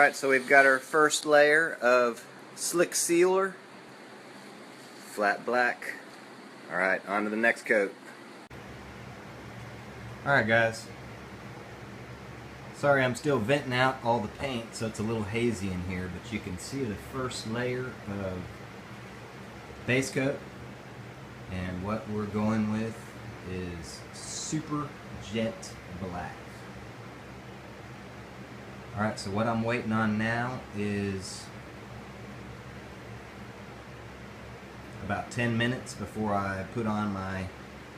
Alright, so we've got our first layer of slick sealer, flat black. Alright, on to the next coat. Alright guys, sorry I'm still venting out all the paint so it's a little hazy in here, but you can see the first layer of base coat, and what we're going with is super jet black. Alright, so what I'm waiting on now is about 10 minutes before I put on my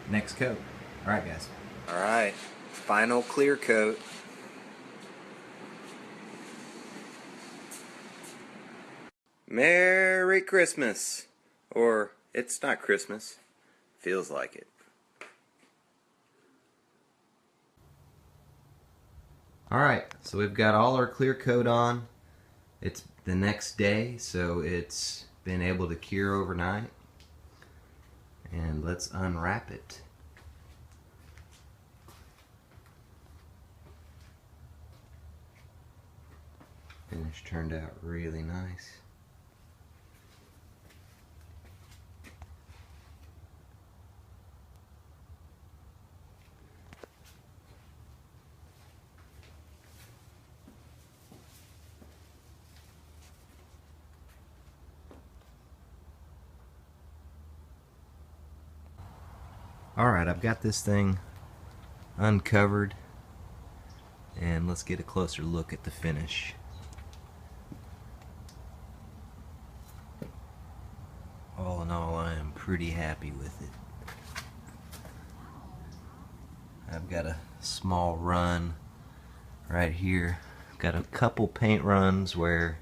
next coat. Alright guys. Alright, final clear coat. Merry Christmas! Or, it's not Christmas. Feels like it. Alright, so we've got all our clear coat on. It's the next day, so it's been able to cure overnight. And let's unwrap it. Finish turned out really nice. Alright, I've got this thing uncovered, and let's get a closer look at the finish. All in all, I am pretty happy with it. I've got a small run right here. I've got a couple paint runs where,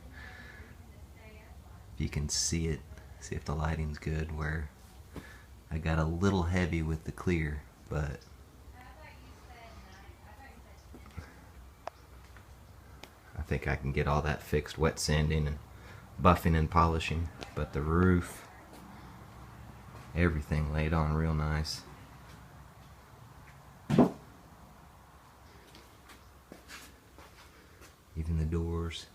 if you can see it, see if the lighting's good, where I got a little heavy with the clear, but I think I can get all that fixed, wet sanding and buffing and polishing. But the roof, everything laid on real nice. Even the doors.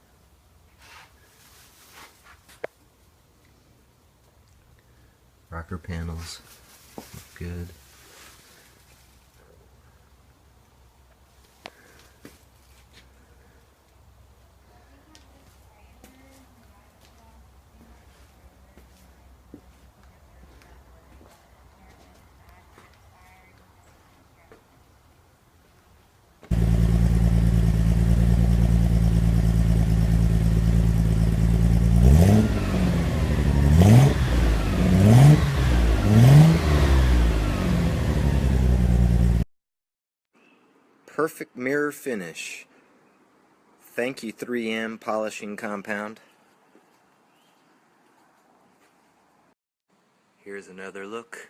Rocker panels, look good. Perfect mirror finish. Thank you 3M polishing compound. Here's another look.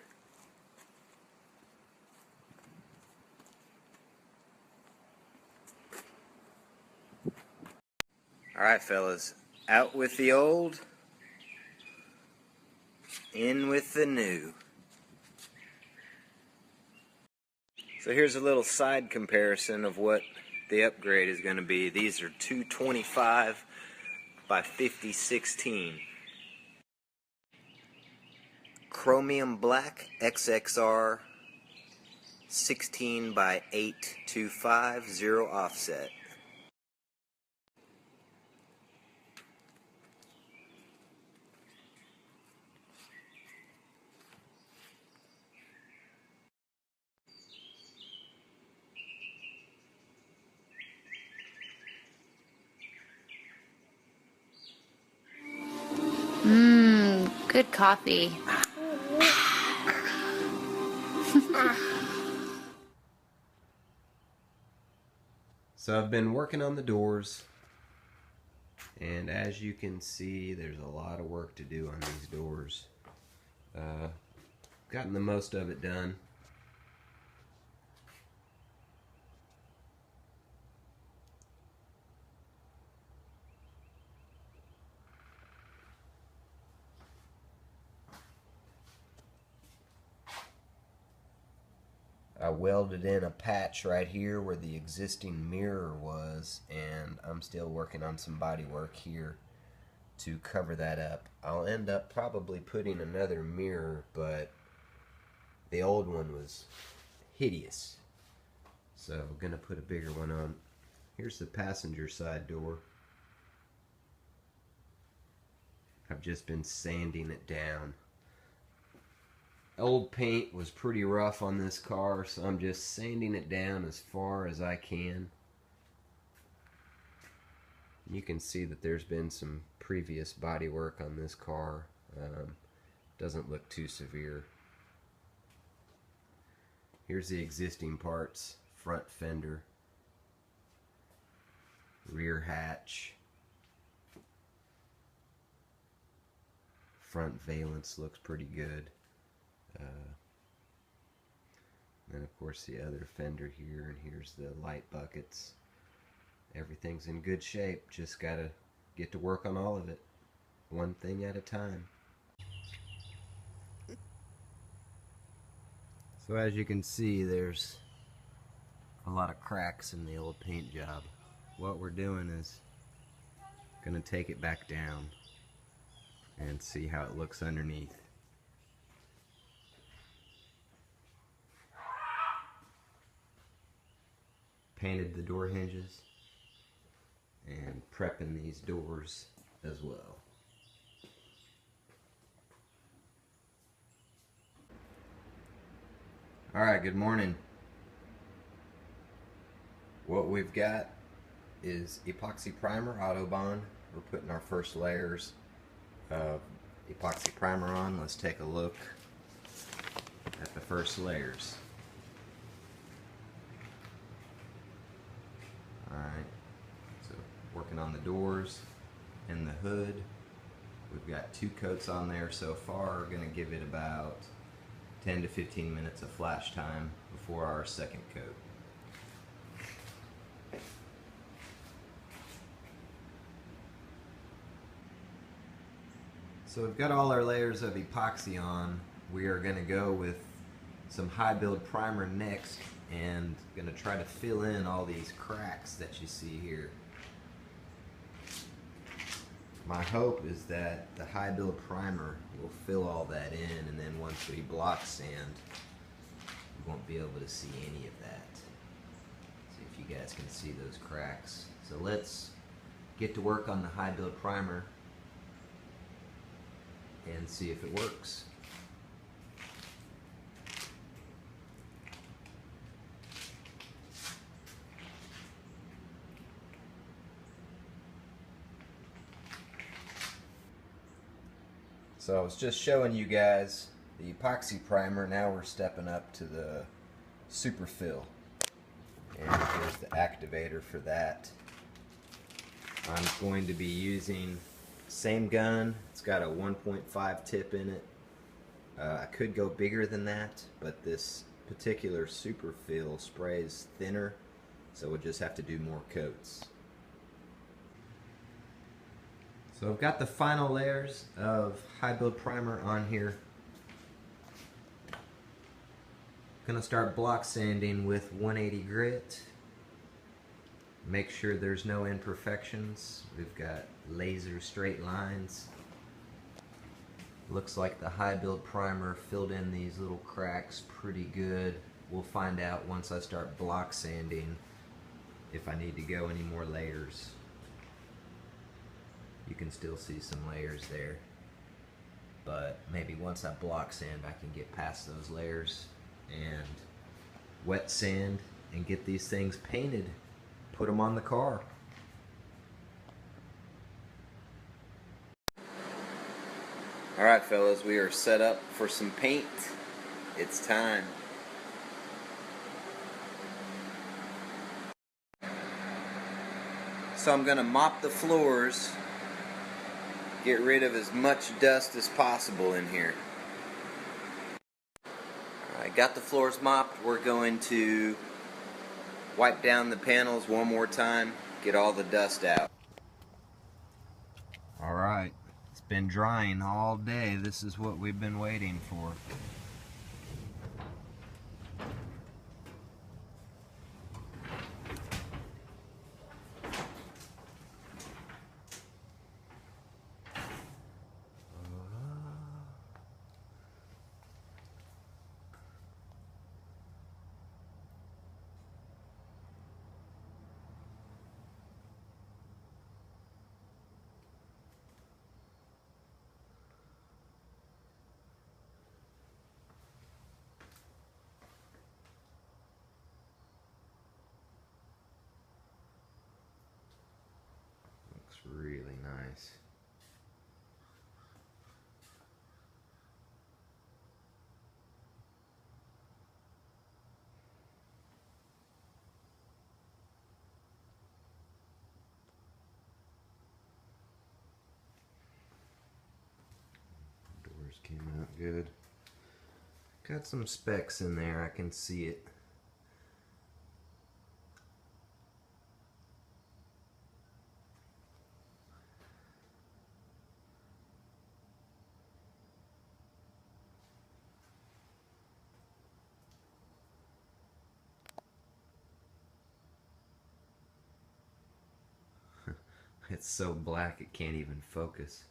Alright fellas, out with the old, in with the new. So here's a little side comparison of what the upgrade is going to be. These are 225 by 5016. Chromium black XXR 16 by 825, 0 offset. Good coffee. So I've been working on the doors, and as you can see, there's a lot of work to do on these doors. Gotten the most of it done. I welded in a patch right here where the existing mirror was, and I'm still working on some body work here to cover that up. I'll end up probably putting another mirror, but the old one was hideous, so I'm gonna put a bigger one on. Here's the passenger side door. I've just been sanding it down. Old paint was pretty rough on this car, so I'm just sanding it down as far as I can. You can see that there's been some previous body work on this car. Doesn't look too severe. Here's the existing parts. Front fender, rear hatch, front valence looks pretty good. Then of course the other fender here, and here's the light buckets. Everything's in good shape, just gotta get to work on all of it, one thing at a time. So as you can see, there's a lot of cracks in the old paint job. What we're doing is gonna take it back down and see how it looks underneath. Painted the door hinges and prepping these doors as well. Alright, good morning. What we've got is epoxy primer, Autobond. We're putting our first layers of epoxy primer on. Let's take a look at the first layers. Alright, so working on the doors and the hood. We've got 2 coats on there so far. We're going to give it about 10 to 15 minutes of flash time before our second coat. So we've got all our layers of epoxy on. We are going to go with some high build primer next, and going to try to fill in all these cracks that you see here. My hope is that the high build primer will fill all that in, and then once we block sand, you won't be able to see any of that. See if you guys can see those cracks. So let's get to work on the high build primer and see if it works. So I was just showing you guys the epoxy primer. Now we're stepping up to the super fill, and here's the activator for that. I'm going to be using same gun. It's got a 1.5 tip in it. I could go bigger than that, but this particular super fill sprays thinner, so we'll just have to do more coats. So I've got the final layers of high build primer on here. Gonna start block sanding with 180 grit. Make sure there's no imperfections. We've got laser straight lines. Looks like the high build primer filled in these little cracks pretty good. We'll find out once I start block sanding if I need to go any more layers. You can still see some layers there, but maybe once I block sand I can get past those layers and wet sand and get these things painted, put them on the car. Alright fellas, we are set up for some paint. It's time. So I'm going to mop the floors, get rid of as much dust as possible in here. Alright, got the floors mopped. We're going to wipe down the panels one more time, get all the dust out. Alright, it's been drying all day. This is what we've been waiting for. really nice. Doors came out good. Got some specks in there, I can see it. It's so black it can't even focus.